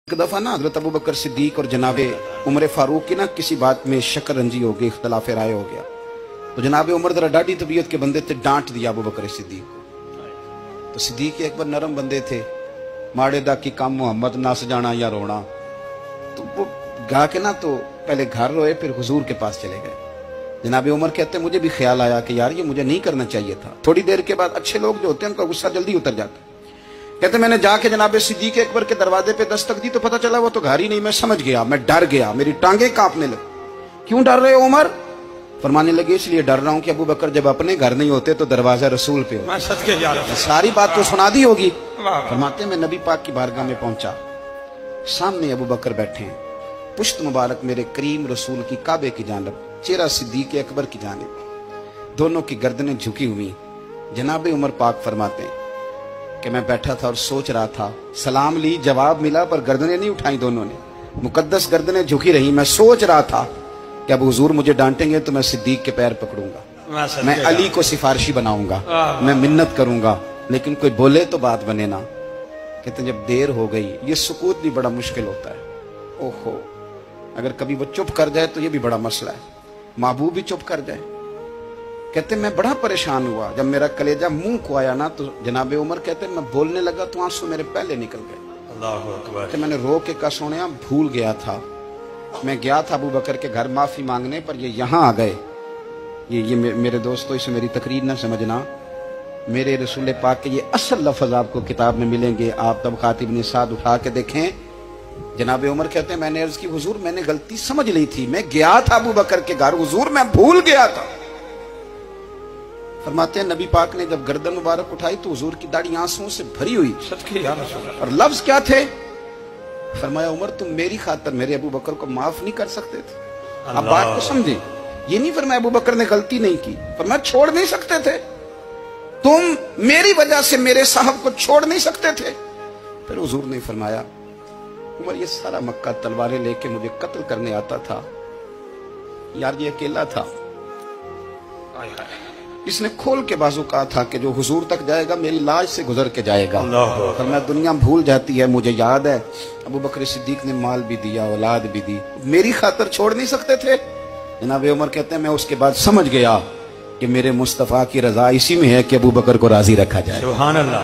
एक दफा ना हजरत अबू बकर सिद्दीक और जनाब उमर फारूक की ना किसी बात में शक्कर रंजी हो गई, इख्तलाफ राय हो गया। तो जनाब उमर जरा डाढ़ी तबीयत के बंदे थे, डांट दिया अबू बकर सिद्दीक को। तो सिद्दीक एक बार नरम बंदे थे, माड़े दा की काम मोहम्मद नस जाना या रोना। तो वो गा के ना तो पहले घर रोए, फिर हुजूर के पास चले गए। जनाब उमर कहते मुझे भी ख्याल आया कि यार ये मुझे नहीं करना चाहिए था। थोड़ी देर के बाद अच्छे लोग जो होते हैं उनका गुस्सा जल्दी उतर जाता है। कहते मैंने जाके जनाब सिद्दीक अकबर के दरवाजे पे दस्तक दी तो पता चला वो तो घर ही नहीं। मैं समझ गया, मैं डर गया, मेरी टांगे कांपने लगी। क्यों डर रहे हो उमर? फरमाने लगे इसलिए डर रहा हूं कि अबू बकर जब अपने घर नहीं होते तो दरवाजा रसूल पे हो। सारी बात तो सुना दी होगी। फरमाते मैं नबी पाक की बारगाह में पहुंचा, सामने अबू बकर बैठे हैं, पुश्त मुबारक मेरे करीम रसूल की काबे की जानब, चेहरा सिद्दीक अकबर की जानब, दोनों की गर्दनें झुकी हुई। जनाब उमर पाक फरमाते हैं कि मैं बैठा था और सोच रहा था, सलाम ली, जवाब मिला, पर गर्दनें नहीं उठाई दोनों ने, मुकद्दस गर्दनें झुकी रही। मैं सोच रहा था कि अब हुजूर मुझे डांटेंगे तो मैं सिद्दीक के पैर पकड़ूंगा, मैं अली को सिफारिशी बनाऊंगा, मैं मिन्नत करूंगा, लेकिन कोई बोले तो बात बने ना। कहते जब देर हो गई, ये सुकूत भी बड़ा मुश्किल होता है। ओहो, अगर कभी वो चुप कर जाए तो ये भी बड़ा मसला है, महबूब भी चुप कर जाए। कहते मैं बड़ा परेशान हुआ, जब मेरा कलेजा मुंह को आया ना तो जनाब उमर कहते मैं बोलने लगा तो आंसू मेरे पहले निकल गए। अल्लाहू अकबर। कहते मैंने रो के कहा सोनिया भूल गया था, मैं गया था अबू बकर के घर माफी मांगने, पर ये यहाँ आ गए। ये मेरे दोस्तों इसे मेरी तकरीर ना समझना, मेरे रसूल पाक के ये असल लफ्ज आपको किताब में मिलेंगे। आप तबक़ात इब्न साद उठा के देखें। जनाब उमर कहते हैं मैंने अर्ज की हुजूर मैंने गलती समझ ली थी, मैं गया था अबू बकर के घर हुजूर, मैं भूल गया था। फरमाते हैं नबी पाक ने जब गर्दन मुबारक उठाई तो हुजूर की दाढ़ी आंसुओं से भरी हुई। और लफ्ज क्या थे? फरमाया उमर तुम मेरी खातर मेरे अबू बकर को माफ नहीं कर सकते थे? अब बात को समझे, ये नहीं फरमाया अबू बकर ने गलती नहीं की, फरमाया छोड़ नहीं सकते थे, तुम मेरी वजह से मेरे साहब को छोड़ नहीं सकते थे। फिर हुजूर ने फरमाया उमर ये सारा मक्का तलवारें लेके मुझे कत्ल करने आता था, यार ये अकेला था, इसने खोल के बाजू कहा था कि जो हुजूर तक जाएगा मेरी लाज से गुजर के जाएगा। पर मैं दुनिया भूल जाती है, मुझे याद है अबू बकर सिद्दीक ने माल भी दिया, औलाद भी दी, मेरी खातर छोड़ नहीं सकते थे। जनाब उमर कहते हैं मैं उसके बाद समझ गया कि मेरे मुस्तफा की रजा इसी में है कि अबू बकर को राजी रखा जाए। सुभान अल्लाह।